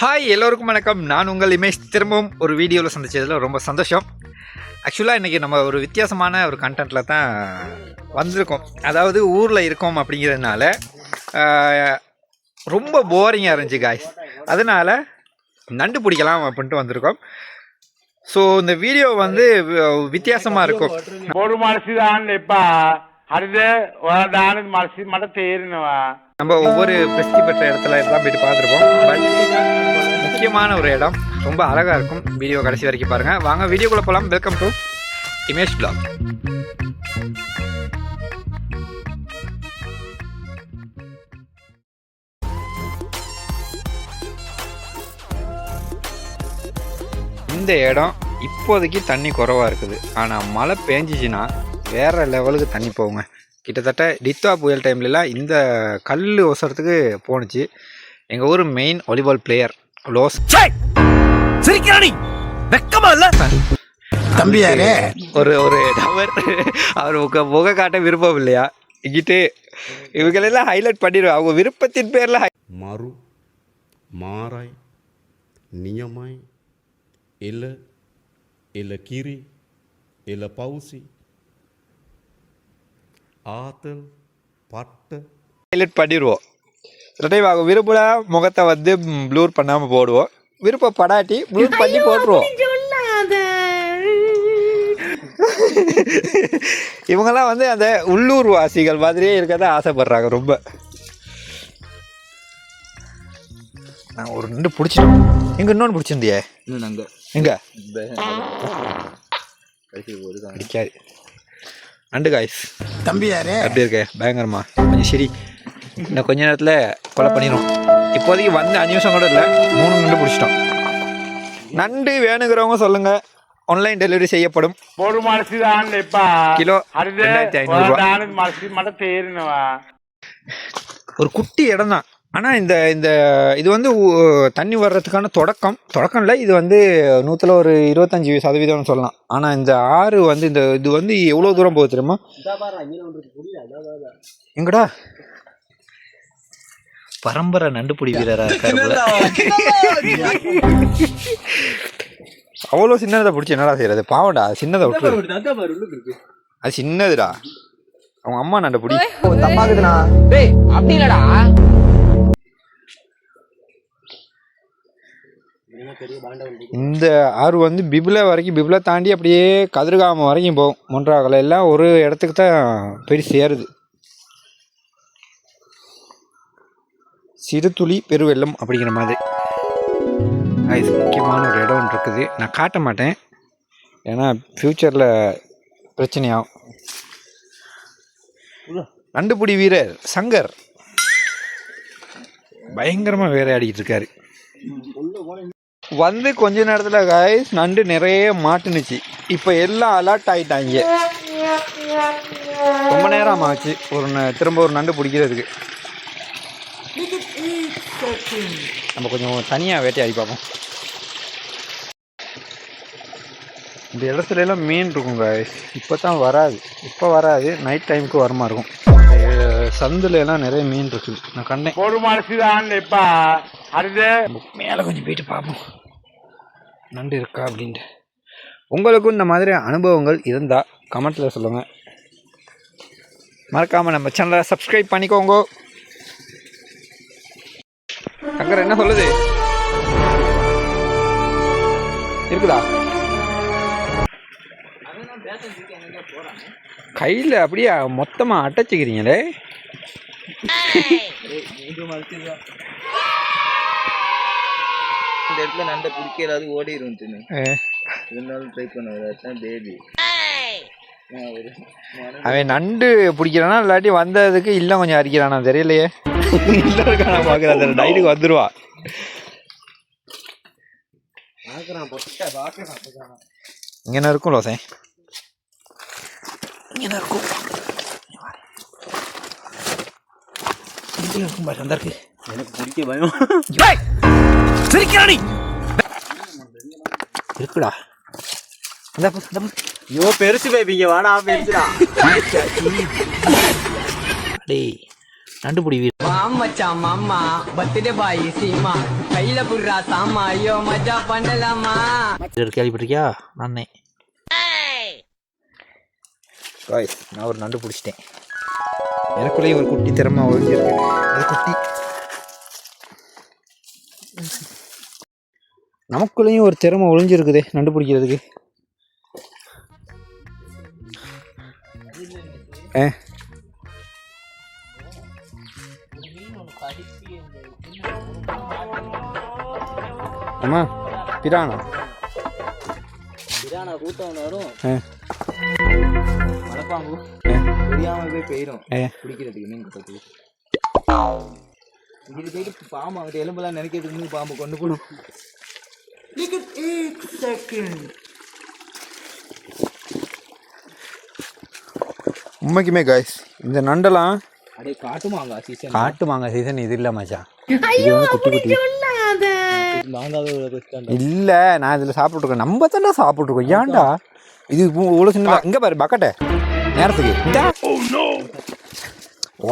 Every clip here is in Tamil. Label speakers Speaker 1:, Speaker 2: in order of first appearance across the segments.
Speaker 1: ஹாய் எல்லோருக்கும் வணக்கம். நான் உங்கள் இமேஜ் திரும்பவும் ஒரு வீடியோவில் சந்திச்சதில் ரொம்ப சந்தோஷம். ஆக்சுவலாக இன்றைக்கி நம்ம ஒரு வித்தியாசமான ஒரு கண்டென்ட்டில் தான் வந்திருக்கோம். அதாவது ஊரில் இருக்கோம் அப்படிங்கிறதுனால ரொம்ப போரிங்காக இருந்துச்சு காய்ஸ். அதனால் நண்டு பிடிக்கலாம் அப்படின்ட்டு வந்திருக்கோம். ஸோ இந்த வீடியோ வந்து வித்தியாசமாக இருக்கும்.
Speaker 2: ஒரு மனசு தான் இப்போ அடுத்து மனசு மட்டும் தேறினவா
Speaker 1: நம்ம ஒவ்வொரு பிரசித்தி பெற்ற இடத்துல எல்லாம் போயிட்டு பார்த்துருப்போம். பட் முக்கியமான ஒரு இடம் ரொம்ப அழகாக இருக்கும். வீடியோ கடைசி வரைக்கும் பாருங்கள். வாங்க வீடியோக்குள்ளே போகலாம். Welcome to image blog. இந்த இடம் இப்போதைக்கு தண்ணி குறைவாக இருக்குது. ஆனால் மழை பேஞ்சிச்சின்னா வேறு லெவலுக்கு தண்ணி போகுங்க. கிட்டத்தட்ட டித்வா புயல் டைம்லலாம் இந்த கல் ஒசரத்துக்கு போணுச்சு. எங்கள் ஊர் மெயின் வாலிபால் பிளேயர் லோஸ் தம்பியாரே ஒரு டவர் அவர் முக காட்ட விருப்பம் இல்லையா இங்கிட்டு இவங்களெல்லாம் ஹைலைட் பண்ணிடுவோம். அவங்க விருப்பத்தின் பேரில்
Speaker 3: மறு மாறாய் நியமாய் இல்ல கிரி இல்ல பவுசி ஆத்தல் பட்டு
Speaker 1: ஹைலைட் பண்ணிடுவோம். அவங்க விருப்ப முகத்தை வந்து ப்ளூர் பண்ணாமல் போடுவோம். விருப்பப்படாட்டி ப்ளூர் பண்ணி போட்டுருவோம். இவங்கெல்லாம் வந்து அந்த உள்ளூர் வாசிகள் மாதிரியே இருக்கதான் ஆசைப்படுறாங்க ரொம்ப. நான் ஒரு ரெண்டு பிடிச்சிட்டோம். எங்க இன்னொன்று பிடிச்சிருந்தியே எங்க கிடைக்காது நண்டு காய்ஸ். தம்பியாரே அப்படி இருக்க பயங்கரமா கொஞ்சம் சரி. இன்னும் கொஞ்ச நேரத்தில் கொலை பண்ணிடும். இப்போதைக்கு வந்து 5 நிமிஷம் கூட இல்லை, 3 நண்டு பிடிச்சிட்டோம். நண்டு வேணுங்கிறவங்க சொல்லுங்க, ஆன்லைன் டெலிவரி செய்யப்படும்.
Speaker 2: ஒரு மனசு தான் இப்போ
Speaker 1: கிலோ
Speaker 2: 2500 மனசு மட்டும் தேறினவா.
Speaker 1: ஒரு குட்டி இடம் தான். ஆனால் இந்த இது வந்து தண்ணி வர்றதுக்கான தொடக்கம் இல்லை. இது வந்து 100ல் ஒரு 25% சொல்லலாம். ஆனால் இந்த ஆறு வந்து இது வந்து எவ்வளோ தூரம் போகுது தெரியுமா? எங்கடா பரம்பரை நண்டுபிடி வீரராக இருக்காரு. அவ்வளோ சின்னதை பிடிச்சி என்னடா செய்யறது? பாவண்டா சின்னதை விட்டு. அது சின்னதுடா. அவங்க அம்மா நண்டு பிடி தப்பாக்குதுண்ணா. அப்படி இல்லடா. இந்த ஆறு வந்து பிபில தாண்டி அப்படியே கதிர்காமம் வரைக்கும் போகும். மொன்றாகலை எல்லாம் ஒரு இடத்துக்கு தான் போய் சேருது. சிறு துளி பெருவெள்ளம் அப்படிங்கிற மாதிரி இது முக்கியமான ஒரு இடம் ஒன்று இருக்குது. நான் காட்ட மாட்டேன், ஏன்னா ஃப்யூச்சரில் பிரச்சனையாகும். நண்டுபிடி வீரர் சங்கர் பயங்கரமாக வேறையாடிக்கிட்டு இருக்காரு. வந்து கொஞ்ச நேரத்தில் காய்ஸ் நண்டு நிறைய மாட்டுனுச்சு. இப்போ எல்லாம் அலர்ட் ஆகிட்டாங்க. ரொம்ப நேரம் ஆச்சு திரும்ப ஒரு நண்டு பிடிக்கிறதுக்கு. நம்ம கொஞ்சம் தனியாக வேட்டையாடி பார்ப்போம். இந்த இடத்துல எல்லாம் மீன் இருக்கும் காய்ஸ். இப்போ தான் வராது, நைட் டைமுக்கு வரமா இருக்கும். சந்துல எல்லாம் நிறைய மீன் இருக்குது. நான் கண்டேன்.
Speaker 2: ஒரு மனசு தான் இப்போ
Speaker 1: மேலே கொஞ்சம் போயிட்டு பார்ப்போம் நண்டு இருக்கா அப்படின்ட்டு. உங்களுக்கும் இந்த மாதிரி அனுபவங்கள் இருந்தால் கமெண்ட்டில் சொல்லுங்கள். மறக்காமல் நம்ம சேனலை சப்ஸ்கிரைப் பண்ணிக்கோங்க. சங்கர் என்ன சொல்லுது? இருக்குதா கையில் அப்படியே மொத்தமாக அடைச்சிக்கிறீங்களே.
Speaker 4: இந்த இடத்துல நண்டை பிடிக்கிறது ஓடிடும். இருந்தாலும் ட்ரை பண்ணுவேன் பேபி.
Speaker 1: அவன் நண்டு பிடிக்கிறானா இல்லாட்டி வந்ததுக்கு இல்லை கொஞ்சம் அரிக்கிறானா தெரியலையே. இல்லை இருக்கா நான் பார்க்குறேன். நைட்டுக்கு வந்துடுவா. இங்கே இருக்கும் லோசை, இங்கே இருக்கும் பாரு. அந்த இருக்கு
Speaker 4: எனக்கு பிடிக்க பயம்.
Speaker 1: இருக்குடா.
Speaker 4: ஐயோ பெருசு பேபிங்க வாடா பெருசுடா.
Speaker 1: டேய் நண்டு பிடி வீரர்.
Speaker 5: மச்சான் மாமா பர்த்டே பாய் சீமா கையில புடுறா சாமா ஐயோ மஜா பண்ணலாமா
Speaker 1: கேள்விப்பட்டிருக்கியா? நானே காய்ஸ் நான் ஒரு நண்டு பிடிச்சிட்டேன். எனக்குள்ளேயும் ஒரு குட்டி திறமை ஒழிஞ்சிருக்கு. அது குட்டி நமக்குள்ளேயும் ஒரு திறமை ஒழிஞ்சிருக்குதே நண்டு பிடிக்கிறதுக்கு. அம்மா பிரானா
Speaker 4: கூட்டம் வரும் மலைப்பாம்பு தெரியாம போய் போயிடும் பிடிக்கிறதுக்கு மீன் கூட்டத்துக்கு. இங்கிட்டு போயிட்டு பாம்பு அங்கிட்ட எலும்பெல்லாம் நினைக்கிறதுக்கு முன்னாடி பாம்பு கொண்டு போடும்.
Speaker 1: உண்மைக்குமே காய்ஸ் இந்த நண்டெல்லாம்
Speaker 4: அப்படியே காட்டு
Speaker 1: மாங்காய் சீசன் இது இல்லை மச்சான். இது வந்து குட்டி குட்டி இல்ல நான் இதுல சாப்பிட்டுருக்கேன். நம்ம தானே சாப்பிட்டுருக்கோம். ஏன்டா இது இவ்வளோ சின்ன? இங்க பாரு பக்கெட்டை நேரத்துக்கு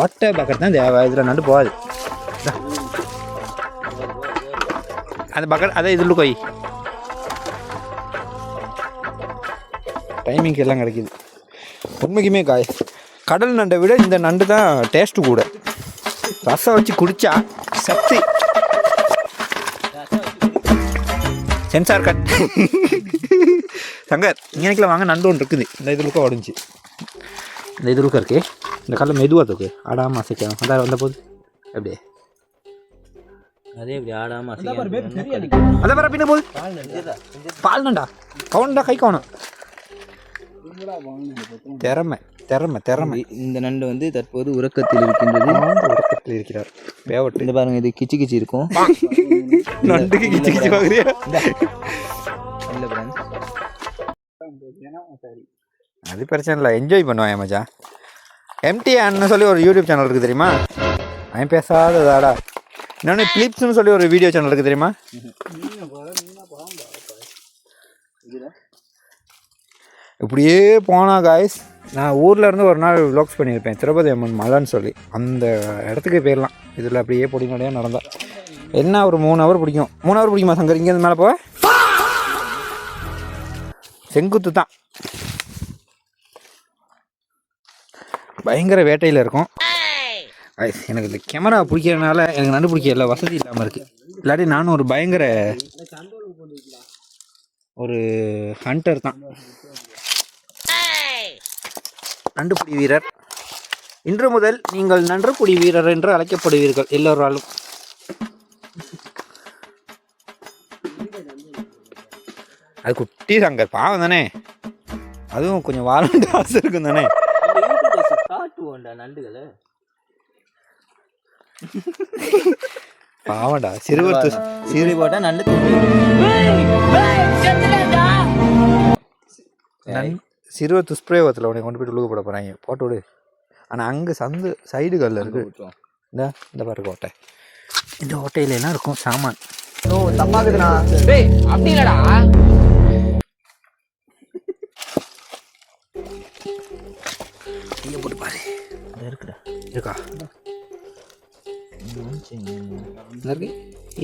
Speaker 1: ஓட்ட பக்கெட் தான் தேவை. இதில் நண்டு போகாது. அந்த பக்கெட் அதை இதில் போய் டைமிங்க்கு எல்லாம் கிடைக்கிது. உண்மைக்குமே காய் கடல் நண்டை விட இந்த நண்டு தான் டேஸ்ட்டு கூட. ரசம் வச்சு குடித்தா சக்தி. சென்சார் கட் சங்கர் இங்கனைக்குள்ள வாங்க. நண்டு ஒன்று இருக்குது. இந்த இதுலுக்கா உடஞ்சி இந்த இதுலுக்கா இருக்கு. இந்த கடலில் மெதுவாக இருக்கு. ஆடாமல் அசைக்கலாம். அதான் வந்த போது அப்படியே
Speaker 4: அதே இப்படி ஆடாம
Speaker 1: அதை வர பின்ன போது பால் நண்டா கவனண்டா கை கவனம். திறமை திறமை திறமை.
Speaker 4: இந்த நண்டு வந்து தற்போது உறக்கத்தில் இருக்கின்றது.
Speaker 1: உறக்கத்தில் இருக்கிறார். பேவட்டு
Speaker 4: இந்த பாருங்க இது கிச்சு கிச்சு இருக்கும்.
Speaker 1: நண்டுக்கு கிச்சு கிச்சு பார்க்குறியா? அது பிரச்சனை இல்லை. என்ஜாய் பண்ணுவான் மச்சான். MTN சொல்லி ஒரு யூடியூப் சேனல் இருக்குது தெரியுமா? அவன் பேசாததாடா. இன்னொன்று கிளிப்ஸ்னு சொல்லி ஒரு வீடியோ சேனல் இருக்குது தெரியுமா? இப்படியே போனா காய்ஸ் நான் ஊரில் இருந்து ஒரு நாள் விளாக்ஸ் பண்ணியிருப்பேன். திரௌபதி அம்மன் மலைன்னு சொல்லி அந்த இடத்துக்கு போயிடலாம். இதில் அப்படியே பொடிநடையாக நடந்தால் என்ன ஒரு 3 ஹவர் பிடிக்கும். 3 ஹவர் பிடிக்குமா சங்கர்? இங்கேருந்து மேலே போக செங்குத்து தான். பயங்கர வேட்டையில் இருக்கும். எனக்கு இந்த கேமரா பிடிக்கிறதுனால எனக்கு நண்டு பிடிக்க எல்லா வசதி இல்லாமல் இருக்குது. இல்லாட்டி நானும் ஒரு பயங்கர ஒரு ஹண்டர் தான். நண்டுபிடி வீரர். இன்று முதல் நீங்கள் நன்றுபிடி வீரர் என்று அழைக்கப்படுவீர்கள் எல்லோராலும். அது குட்டி சங்கர் பாவம் தானே. அதுவும் கொஞ்சம் வாழண்டு ஆசை இருக்கும் தானே.
Speaker 4: நண்டுகளை
Speaker 1: பாவண்டா சிறுவர்
Speaker 4: சீரி போட்டா நண்டு
Speaker 1: சிறுவர் துஷ்பிரயோகத்தில் உனக்கு கொண்டு போய்ட்டு உழுக போட போகிறாங்க. போட்டு விடு. ஆனால் அங்கே சந்து சைடுகளில் இருக்கு. இந்த பாருங்க ஓட்டை. இந்த ஓட்டையில எல்லாம் இருக்கும் சாமான்.
Speaker 5: தப்பாக்குதுண்ணா. அப்படி இல்லடா.
Speaker 1: போட்டு பாரு இருக்குடா. இருக்கா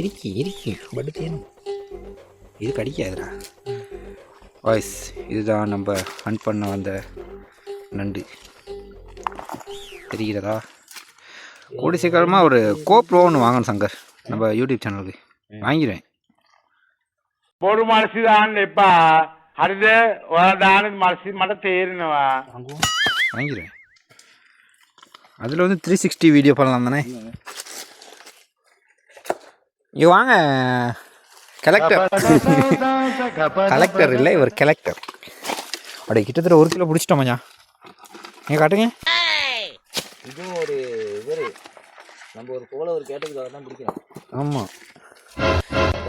Speaker 1: இருக்கு இருக்கு பட்டு தேனும் இது கடிக்காதுடா. வாய்ஸ் இதுதான் நம்ம ஹண்ட் பண்ண வந்த நண்டு. தெரிகிறதா? கூடி சீக்கிரமாக ஒரு கோப்ரோ ஒன்று வாங்கணும் சங்கர். நம்ம யூடியூப் சேனலுக்கு வாங்கிடுவேன்.
Speaker 2: පොඩු මනසි දාන්න එපා. හරිද? ඔයාලා දාන මනසි මට තේරෙනවා.
Speaker 1: வாங்கிடுவேன். அதில் வந்து 360 வீடியோ பண்ணலாம் தானே. இங்கே வாங்க. கலெக்டர் இல்லை இவர் கலெக்டர். அப்படியே கிட்டத்தட்ட 1 கிலோ பிடிச்சிட்டோம் மச்சான். நீங்கள் காட்டுங்க.
Speaker 4: இதுவும் ஒரு இவர் நம்ம ஒரு கோலை ஒரு கேட்டதுக்காக தான் பிடிக்கணும்.
Speaker 1: ஆமாம்.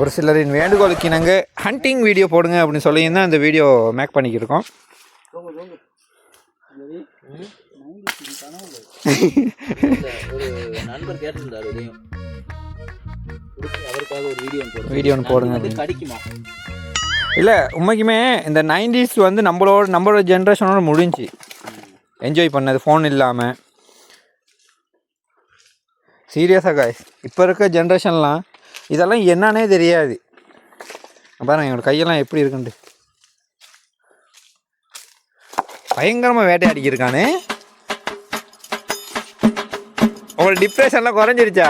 Speaker 1: ஒரு சிலரின் வேண்டுகோளுக்கு நாங்கள் ஹண்டிங் வீடியோ போடுங்க அப்படின்னு சொல்லி தான் இந்த வீடியோ மேக் பண்ணிக்கிருக்கோம்.
Speaker 4: ஒரு நண்பர் கேட்டிருந்தார் இதையும் அவருக்காக ஒரு
Speaker 1: வீடியோ போடுங்க.
Speaker 4: கடிக்குமா?
Speaker 1: இல்லை உண்மைக்குமே இந்த 90s வந்து நம்மளோட ஜென்ரேஷனோட முடிஞ்சு என்ஜாய் பண்ணது ஃபோன் இல்லாமல். சீரியஸாக காய்ஸ், இப்போ இருக்க ஜென்ரேஷன்லாம் இதெல்லாம் என்னன்னே தெரியாது. பாருங்க என்னோட கையெல்லாம் எப்படி இருக்குன்ட்டு. பயங்கரமாக வேட்டையாடிக்கிருக்கானே. உங்களோட டிப்ரெஷன்லாம் குறைஞ்சிருச்சா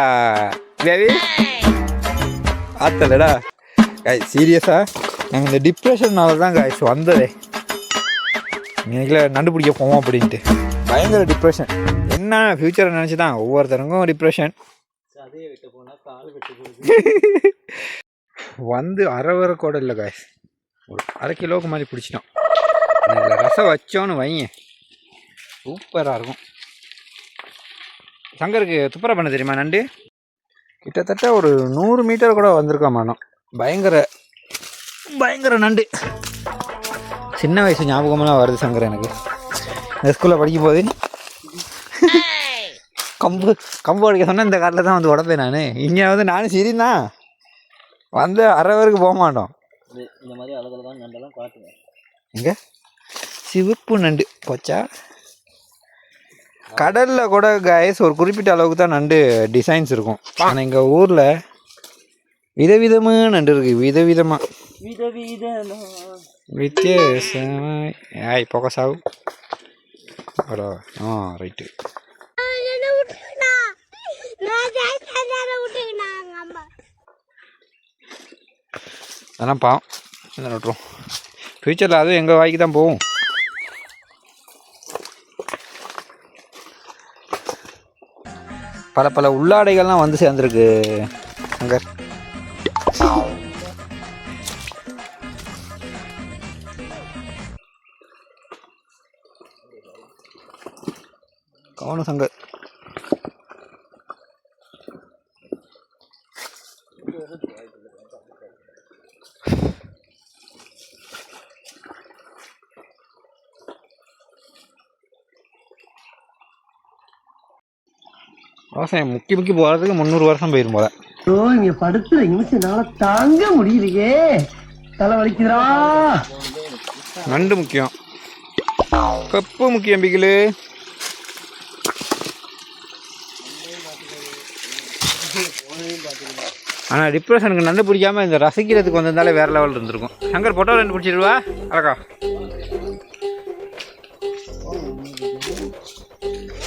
Speaker 1: பேபி? ஆத்தலடா காய்ஸ், சீரியஸாக நாங்கள் இந்த டிப்ரெஷன்னால தான் காய்ஸ் வந்ததே. இன்னைக்குல நண்டு பிடிக்க போவோம் அப்படின்ட்டு பயங்கர டிப்ரெஷன். என்ன ஃப்யூச்சரை நினச்சி தான் ஒவ்வொருத்தருக்கும் டிப்ரெஷன்.
Speaker 4: அதே விட்டு போனால் கால் விட்டு போகுது.
Speaker 1: வந்து அரை வர கூட இல்லை காய்ஸ், ஒரு 1/2 கிலோவுக்கு மாதிரி பிடிச்சிட்டோம். இதில் ரசம் வச்சோன்னு வைங்க, சூப்பராக இருக்கும். சங்கருக்கு துப்புரா பண்ண தெரியுமா நண்டு? கிட்டத்தட்ட ஒரு 100 மீட்டர் கூட வந்திருக்கோம் மனம். பயங்கர நண்டு. சின்ன வயசு ஞாபகமெல்லாம் வருது சங்கர் எனக்கு. இந்த ஸ்கூலில் படிக்கும்போது கம்பு அடிக்க சொன்னால் இந்த காட்டில் தான் வந்து உடப்பேன் நான். இங்கே வந்து நானும் சரிதான் வந்து அரை வரைக்கும் போக மாட்டோம்.
Speaker 4: இந்த மாதிரி அழகழகான நண்டெல்லாம் காட்டுவேன்.
Speaker 1: இங்கே சிவப்பு நண்டு போச்சா? கடலில் கூட காய்ஸ் ஒரு குறிப்பிட்ட அளவுக்கு தான் நண்டு டிசைன்ஸ் இருக்கும். ஆனால் எங்கள் ஊரில் விதவிதமாக நண்டு இருக்குது. விதவிதமாக வித்தியாசமாக போக சாவு. ரைட்டு. அதெல்லாம் பாவம் விட்டுரும். ஃப்யூச்சரில் அதுவும் எங்கள் வாய்க்கு தான் போகும். பல உள்ளாடைகள்லாம் வந்து சேர்ந்துருக்கு சங்கர். கவனம் சங்கர். விவசாயம் முக்கி போகிறதுக்கு 300 வருஷம் போயிடும் போல.
Speaker 6: இங்க படுத்துற நிமிஷம்னால தாங்க முடியலையே, தலை வலிக்குதுடா.
Speaker 1: நண்டு முக்கியம், கப்பு முக்கியம் பிகிலு. ஆனால் டிப்ரெஷனுக்கு நண்டு பிடிக்காம இந்த ரசிக்கிறதுக்கு வந்திருந்தாலே வேற லெவல் இருந்திருக்கும். சங்கர் பொட்டோ ரெண்டு பிடிச்சிடுவா அழகா.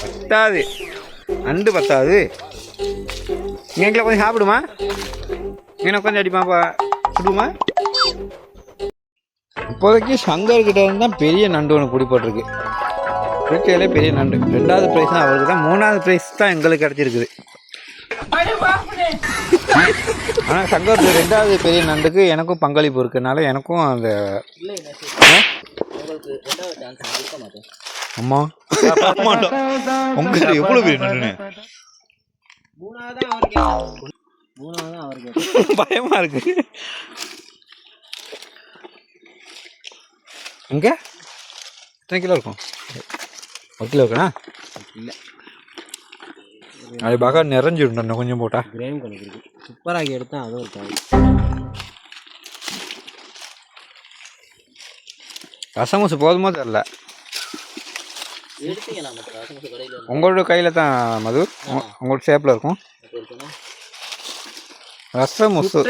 Speaker 1: பத்தாது நண்டு பத்தாது. எங்களை கொஞ்சம் சாப்பிடுமா? மீனை கொஞ்சம் அடிப்பாப்பா சுடுமா? இப்போதைக்கு சங்கர்கிட்ட இருந்தால் பெரிய நண்டு ஒன்று பிடிப்பட்டிருக்கு. இருக்கையிலே பெரிய நண்டு. 2வது ப்ரைஸ் தான் அவருக்கு தான். 3வது ப்ரைஸ் தான் எங்களுக்கு கிடச்சிருக்குது. ஆனால் சங்கருக்கு 2வது பெரிய நண்டுக்கு எனக்கும் பங்களிப்பு இருக்குனால எனக்கும் அந்த அம்மா உங்களுக்கு எவ்வளோ பெரிய நண்டுன்னு பயமா இருக்கு. எங்க எத்தனை கிலோ இருக்கும்? 1 கிலோ இருக்குண்ணா? இல்லை அது பாக்கா நிறைஞ்சிடும் கொஞ்சம் போட்டா.
Speaker 4: கிரைம் கணக்கு சூப்பராகி எடுத்தா அதுவும் இருக்காது.
Speaker 1: ரசமுசு போதுமோ தெரில. உங்களோட கையில் தான் மது, உங்களோட ஷேப்பில் இருக்கும் ரசமுசு.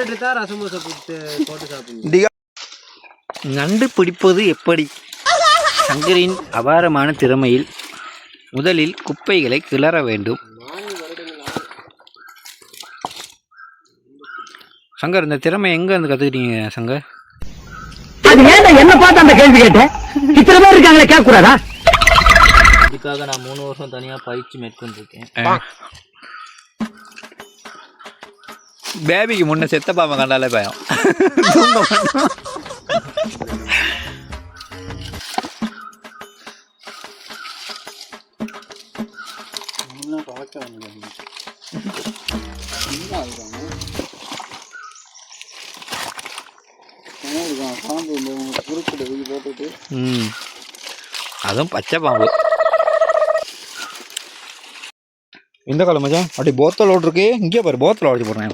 Speaker 1: நண்டு பிடிப்பது எப்படி? சங்கரின் அபாரமான திறமையில் முதலில் குப்பைகளை கிளற வேண்டும். சங்கர் இந்த திறமை எங்க இருந்து கத்துக்கிட்டீங்க சங்கர்?
Speaker 6: அது ஏன்டா என்ன பார்த்து அந்த கேள்வி கேட்டேன்? இத்தனை பேர் இருக்காங்களே, கேட்க கூடாதா?
Speaker 4: இதுக்காக நான் 3 வருஷம் தனியா பயிற்சி மேற்கொண்டிருக்கேன்.
Speaker 1: பேபிக்கு முன்ன செத்த பாம்பை கண்டாலே பயம். அதுவும் பச்சை பாம்பு. இந்த காலம் மச்சான் அப்படி போத்தல் ஓட்டு இருக்கு. இங்கே பாரு போத்தல் உடச்சி போடுறேன்.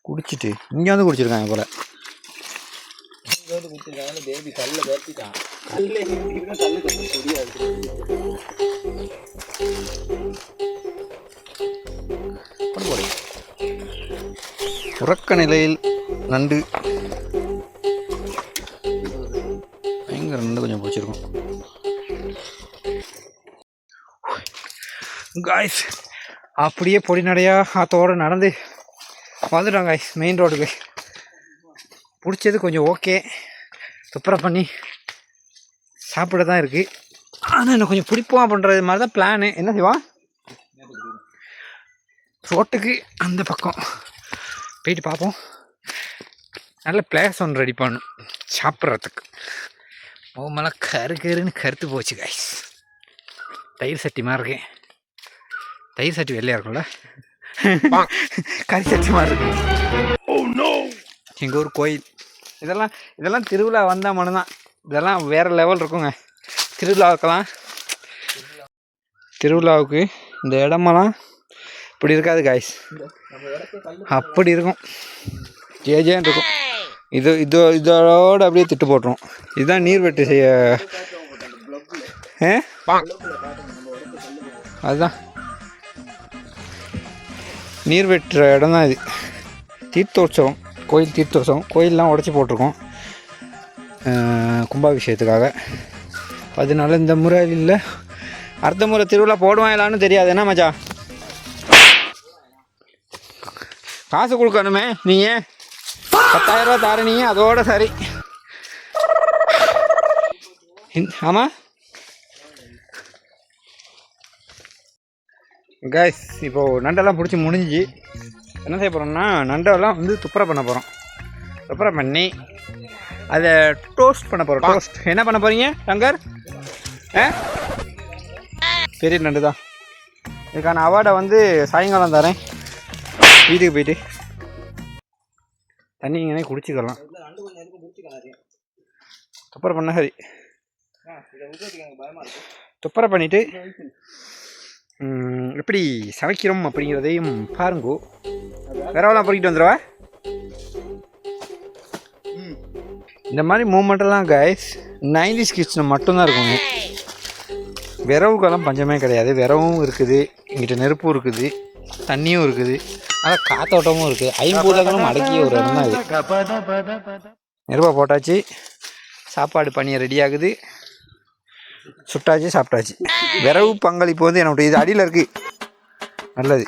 Speaker 1: குடிச்சிட்டு இங்கே வந்து குடிச்சிருக்காங்க போல.
Speaker 4: வந்து கொடுத்துருக்காங்க பேபி கல்ல பேர்த்திட்டான். கல்ல கல்லு கொஞ்சம் முடியாது.
Speaker 1: உறக்க நிலையில் நண்டு பயங்கர நண்டு கொஞ்சம் பிடிச்சிருக்கும் காய்ஸ். அப்படியே பொடி நடையா ஆத்தோடு நடந்து வந்துட்டோம் காய்ஸ் மெயின் ரோடுக்கு. பிடிச்சது கொஞ்சம் ஓகே, துப்புரவு பண்ணி சாப்பிட தான் இருக்குது. ஆனால் இன்னும் கொஞ்சம் பிடிப்போம் பண்ணுறது மாதிரி தான் பிளானு. என்ன செய்வான் ரோட்டுக்கு அந்த பக்கம் போயிட்டு பார்ப்போம். நல்ல பிளேஸ் ஒன்று ரெடி பண்ணும் சாப்பிட்றதுக்கு. முகமெல்லாம் கருன்னு கருத்து போச்சு காய்ஸ். தயிர் சட்டி மாதிரி இருக்கேன். தயிர் சட்டி வெள்ளையாக இருக்கும்ல, கறி சட்டி மாதிரி இருக்கு. எங்கள் ஊர் கோயில் இதெல்லாம் திருவிழா வந்தால் மட்டும்தான். இதெல்லாம் வேறு லெவல் இருக்குங்க திருவிழாவுக்கு. இந்த இடமெல்லாம் இப்படி இருக்காது காய்ஸ், அப்படி இருக்கும். ஜேஜேன்னு இருக்கும். இதோட அப்படியே திட்டு போட்டுரும். இதுதான் நீர்வெட்டு செய்ய. அதுதான் நீர் வெட்டுற இடம் தான் இது. தீர்த்தோற்சவம், கோயில் தீர்த்தோற்சவம். கோயிலெலாம் உடச்சி போட்டிருக்கோம் கும்பாபிஷேகத்துக்காக. அதனால இந்த முறை இல்லை, அடுத்த முறை திருவிழா போடுவாங்களான்னு தெரியாது. என்ன மச்சா, காசு கொடுக்கணுமே. நீங்கள் 10,000 ரூபா தாரணிங்க, அதோட சரி. ஆமாம் கைஸ், இப்போது நண்டெல்லாம் பிடிச்சி முடிஞ்சு என்ன செய்ய போகிறோம்னா, நண்டெல்லாம் வந்து துப்புரவு பண்ண போகிறோம். துப்புரவு பண்ணி அதை டோஸ்ட் பண்ண போகிறோம். டோஸ்ட் என்ன பண்ண போகிறீங்க டங்கர்? பெரிய நண்டு தான். இதுக்கான அவார்டை வந்து சாயங்காலம் தரேன். வீட்டுக்கு போயிட்டு தண்ணி இங்கே குடிச்சிக்கலாம். துப்புரவு பண்ண சரி. துப்புரவு பண்ணிவிட்டு எப்படி சமைக்கிறோம் அப்படிங்கிறதையும் பாருங்கோ. விரவெல்லாம் பொறுக்கிட்டு வந்துடுவா. இந்த மாதிரி மூமெண்ட்டெல்லாம் கைஸ் 90s கிட்ஸில் மட்டும்தான் இருக்குங்க. விரவுக்கெல்லாம் பஞ்சமே கிடையாது. விரவும் இருக்குது, இங்கிட்ட நெருப்பும் இருக்குது, தண்ணியும் இருக்குது, அதான் காத்தோட்டமும் இருக்குது. ஐம்பூதங்களும் அடக்கிய ஒரு இடம் தான் இது. நெருப்பை போட்டாச்சு, சாப்பாடு பணியை ரெடி ஆகுது, சுட்டாச்சு, சாப்பிட்டாச்சு. விரவு பங்களிப்பு வந்து என்னோட இது அடியில் இருக்குது. நல்லது,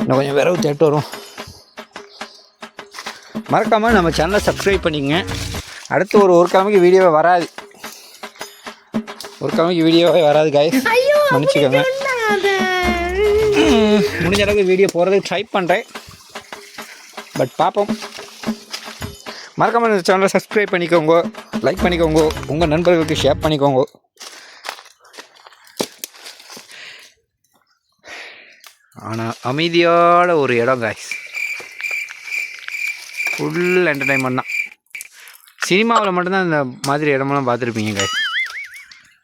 Speaker 1: இன்னும் கொஞ்சம் விரவு தேட்டு வரும். மறக்காமல் நம்ம சேனலை சப்ஸ்கிரைப் பண்ணிக்கங்க. அடுத்து ஒரு கிழமைக்கு வீடியோவே வராது. ஒரு கிழமைக்கு வீடியோவே வராது காய்ஸ், மன்னிச்சுக்கோங்க. முடிஞ்ச அளவுக்கு வீடியோ போகிறதுக்கு ட்ரை பண்ணுறேன், பட் பார்ப்போம். மறக்காமல் இந்த சேனலை சப்ஸ்கிரைப் பண்ணிக்கோங்க, லைக் பண்ணிக்கோங்க, உங்கள் நண்பர்களுக்கு ஷேர் பண்ணிக்கோங்க. ஆனால் அமைதியான ஒரு இடம் காய்ஸ், ஃபுல் என்டர்டைன்மெண்ட் தான். சினிமாவில் மட்டும்தான் இந்த மாதிரி இடமெல்லாம் பார்த்துருப்பீங்க காய்ஸ்.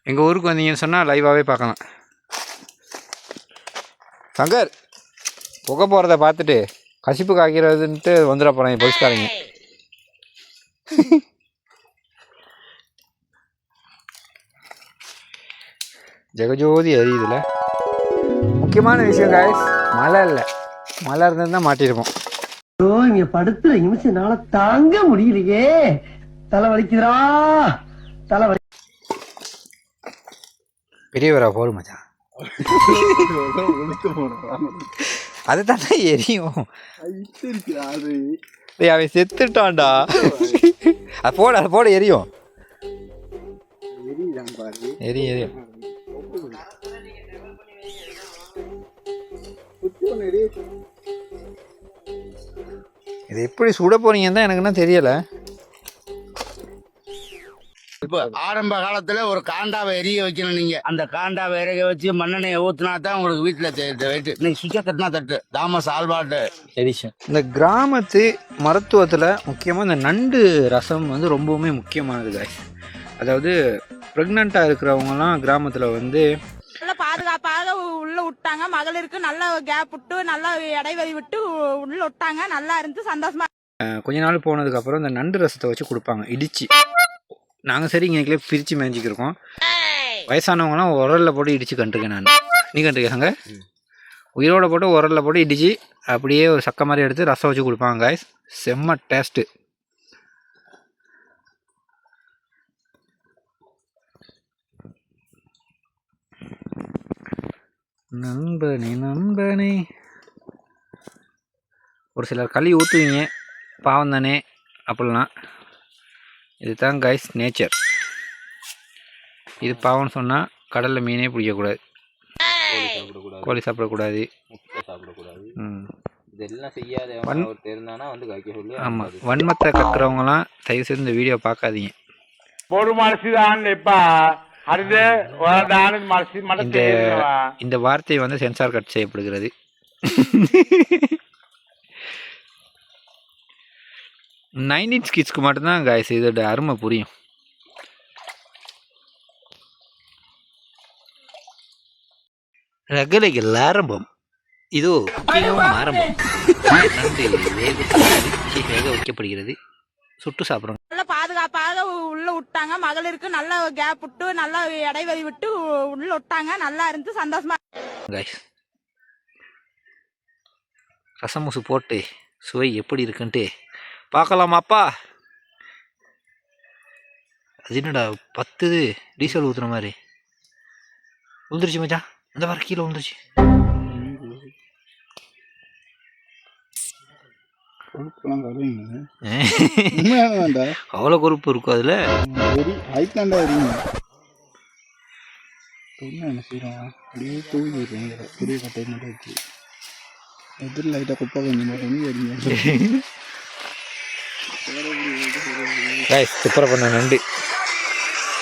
Speaker 1: எங்கள் ஊருக்கு வந்தீங்கன்னு சொன்னால் லைவாகவே பார்க்கலாம். சங்கர் புகை போகிறத பார்த்துட்டு கசிப்பு காய்க்கிறதுன்ட்டு வந்துட போகிறாங்க போலீஸ்காரங்க. ஜெகஜோதி எரியுதுல. முக்கியமான விஷயம் காய்ஸ், மழை இல்லை. மழை இருந்ததுதான் மாட்டியிருப்போம்.
Speaker 6: இங்க படுத்துற நிமிஷம்னால தாங்க முடியலையே. தலை வலிக்குதுடா, தலை வலி.
Speaker 1: பெரியவரா போடு மச்சான், அதுதான் எரியும். அவன் செத்துட்டான்டா. அது போட எரியும். எரியும். இது எப்படி சுட போறீங்கன்னு தான் எனக்கு என்ன தெரியல.
Speaker 2: இப்போ ஆரம்ப காலத்துல ஒரு காண்டாவை எரிய வைக்கணும். நீங்க அந்த காண்டாவை எரிய வச்சு மண்ணெண்ணெயை ஊத்தினா தான் உங்களுக்கு வீட்டுல இன்னைக்கு சுவிட்ச தட்டினா தட்டு தாமஸ் ஆல்பார்ட் எடிஷன்.
Speaker 1: இந்த கிராமத்து மருத்துவத்தில் முக்கியமாக இந்த நண்டு ரசம் வந்து ரொம்பவுமே முக்கியமானது காய்ஸ். அதாவது ப்ரெக்னெண்ட்டாக இருக்கிறவங்கலாம் கிராமத்தில் வந்து
Speaker 7: நல்ல பாதுகாப்பாக உள்ள விட்டாங்க. மகளிருக்கு நல்ல கேப் விட்டு நல்ல இடைவெளி விட்டு உள்ள விட்டாங்க. நல்லா இருந்து சந்தோஷமா
Speaker 1: கொஞ்ச நாள் போனதுக்கப்புறம் இந்த நண்டு ரசத்தை வச்சு கொடுப்பாங்க இடித்து. நாங்கள் சரி இங்கே பிரித்து மேய்ஞ்சிக்கிருக்கோம். வயசானவங்களாம் உரலில் போட்டு இடித்து கண்டுருக்கேன் நான். நீ கண்டுருக்காங்க உயிரோட போட்டு உரலில் போட்டு இடித்து அப்படியே ஒரு சக்கை மாதிரி எடுத்து ரசம் வச்சு கொடுப்பாங்க காய்ஸ். செம்ம டேஸ்ட்டு. நண்பனே நண்பனே. ஒரு சிலர் களி ஊற்றுவீங்க, பாவம் தானே அப்படிலாம். இதுதான் கைஸ் நேச்சர். இது பாவம்னு சொன்னால் கடலில் மீனே பிடிக்கக்கூடாது, கோழி சாப்பிடக்கூடாது,
Speaker 4: முட்டை சாப்பிடக்கூடாது.
Speaker 1: ம்
Speaker 4: இதெல்லாம் செய்யாத தெரிந்தானா வந்து கைக்க சொல்லி.
Speaker 1: ஆமாம், வன்மத்தை கக்குறவங்களாம் தயவு செய்து இந்த வீடியோ பார்க்காதீங்க. இந்த வார்த்தை வந்து சென்சார் கட் செய்யப்படுகிறது. 90s கிட்ஸ்க்கு மட்டும்தான் காய்ஸ் இதோட அருமை புரியும். ரகலைகள் ஆரம்பம். இதோ குக்கிங்கும் ஆரம்பம். நண்டு வேக வைக்கப்படுகிறது, சுட்டு சாப்பிட்றோம்.
Speaker 7: நல்ல பாதுகாப்பாக உள்ள விட்டாங்க. மகளிருக்கு நல்ல கேப் விட்டு நல்ல இடைவெளி விட்டு உள்ள விட்டாங்க. நல்லா இருந்து சந்தோஷமா.
Speaker 1: காய்ஸ் ரசமுசு போட்டு சுவை எப்படி இருக்குன்ட்டு பார்க்கலாமாப்பா. அது என்னடா 10 டீசல் ஊற்றுற மாதிரி விழுந்துருச்சு மச்சான். அந்த வர கீழே விழுந்துருச்சு. அவ்வளோ கொழுப்பு இருக்கும் அதில்.
Speaker 8: என்ன செய்யறோம் அப்படியே தூங்கிடுறேன். பெரிய கட்டை மட்டும் வச்சு எதிர் லைட்டாக குப்பை கொஞ்சம் மட்டும்
Speaker 1: காய்ஸ் துப்புரை பண்ண நண்டு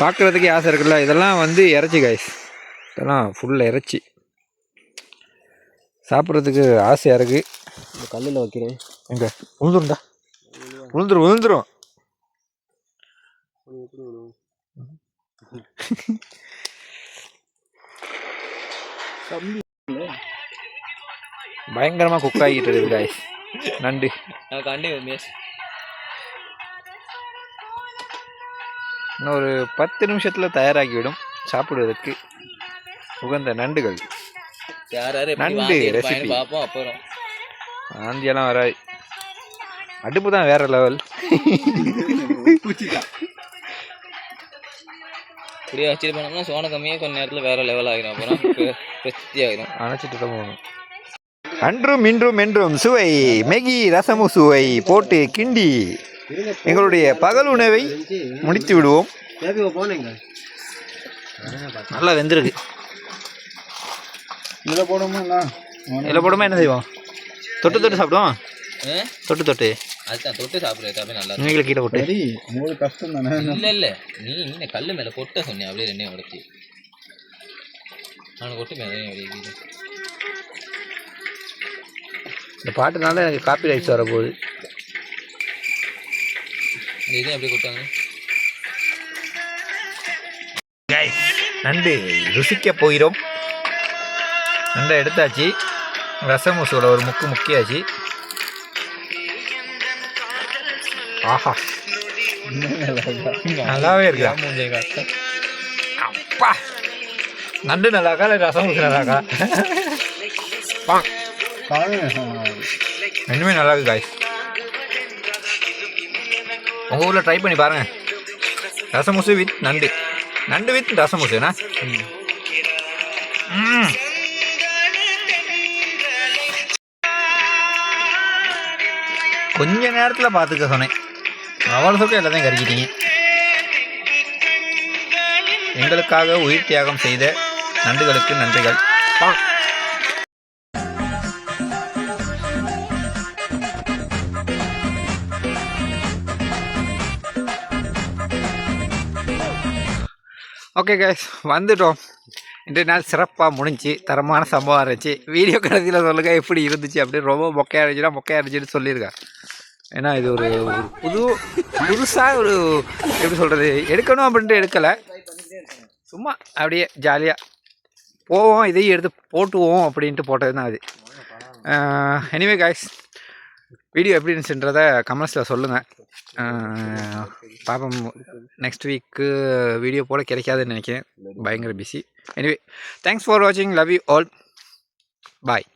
Speaker 1: பார்க்குறதுக்கே ஆசை இருக்குல்ல. இதெல்லாம் வந்து இறைச்சி காய்ஸ், இதெல்லாம் ஃபுல்லாக இறைச்சி. சாப்பிட்றதுக்கு ஆசையாக இருக்குது.
Speaker 4: இந்த கல்லில் வைக்கிறேன்.
Speaker 1: எங்கே விழுந்துரும்டா, விழுந்துரும். பயங்கரமாக குக் ஆகிட்டு இருக்குது காய்ஸ் நண்டு. இன்னும் ஒரு 10 நிமிஷத்தில் தயாராகிவிடும் சாப்பிடுவதற்கு உகந்த நண்டுகள். நண்டு ரெசிபி
Speaker 4: அப்புறம்
Speaker 1: ஆந்தியெல்லாம் வராது. அடுப்பு தான் வேற லெவல்.
Speaker 4: இப்படியே வச்சுட்டு போனோம்னா சோன கம்மியாக கொஞ்சம் நேரத்தில் வேற லெவல் ஆகிடும். அப்புறம் பிரச்சி ஆகிடும்.
Speaker 1: அணைச்சிட்டு தான் போகணும். அன்றும் இன்றும் என்றும் சுவை மேகி ரசமு சுவை போட்டு கிண்டி எங்களுடைய பகல் உணவை முடித்து விடுவோம். நல்லா வெந்திருக்கு.
Speaker 8: இதில் போடுமா
Speaker 1: என்ன செய்வோம்? தொட்டு சாப்பிடுவோம். தொட்டு
Speaker 4: அதுதான் தொட்டு சாப்பிடுறது நல்லா.
Speaker 1: நீங்களும் கீழே போட்டு
Speaker 8: உங்களுக்கு கஷ்டம் தானே.
Speaker 4: இல்லை நீ கல் மேலே கொட்ட சொன்னேன். அப்படியே ரெண்டையும் உடச்சி நான் கொட்டு மேலே வெளியே.
Speaker 1: இந்த பாட்டுனால எனக்கு காப்பி ரைட்ஸ் வரப்போகுது.
Speaker 4: இதையும் அப்படியே கொட்டாங்க.
Speaker 1: நண்டு ருசிக்க போகிறோம். நண்டை எடுத்தாச்சு. ரசமூசோட ஒரு முக்கியாச்சு. ஆஹா நல்லாவே இருக்கா. அப்பா நண்டு நல்லாக்கா இல்லை ரசமூசு நல்லாக்கா? ரெண்டுமே நல்லா இருக்கு காய்ஸ். உங்கள் ஊரில் ட்ரை பண்ணி பாருங்கள். ரசமுசு வித் நண்டு வித் ரசமுசுண்ணா. கொஞ்ச நேரத்தில் பார்த்துக்க சொன்னேன், அவ்வளோ சொல்ல எல்லாத்தையும் கறிக்கிட்டீங்க. எங்களுக்காக உயிர் தியாகம் செய்த நண்டுகளுக்கு நன்றிகள். ஓகே கைஸ், வந்துட்டோம். இன்றைய நாள் சிறப்பாக முடிஞ்சு தரமான சம்பவம் இருந்துச்சு. வீடியோ கடைசியில் சொல்லுங்கள் எப்படி இருந்துச்சு அப்படின்னு. ரொம்ப மொக்கையாக இருந்துச்சுன்னு சொல்லியிருக்கேன். ஏன்னா இது ஒரு புதுசாக ஒரு எப்படி சொல்கிறது, எடுக்கணும் அப்படின்ட்டு எடுக்கலை, சும்மா அப்படியே ஜாலியாக போவோம், இதையும் எடுத்து போட்டுவோம் அப்படின்ட்டு போட்டது தான் அது. எனிவே கைஸ், வீடியோ எப்படி இருந்துச்சுன்றதை கமெண்ட்ஸில் சொல்லுங்கள். பாப்போம், நெக்ஸ்ட் வீக்கு வீடியோ போட கிடைக்காதுன்னு நினைக்கிறேன், பயங்கர பிஸி. எனிவே தேங்க்ஸ் ஃபார் வாட்சிங், லவ் யூ ஆல், பாய்.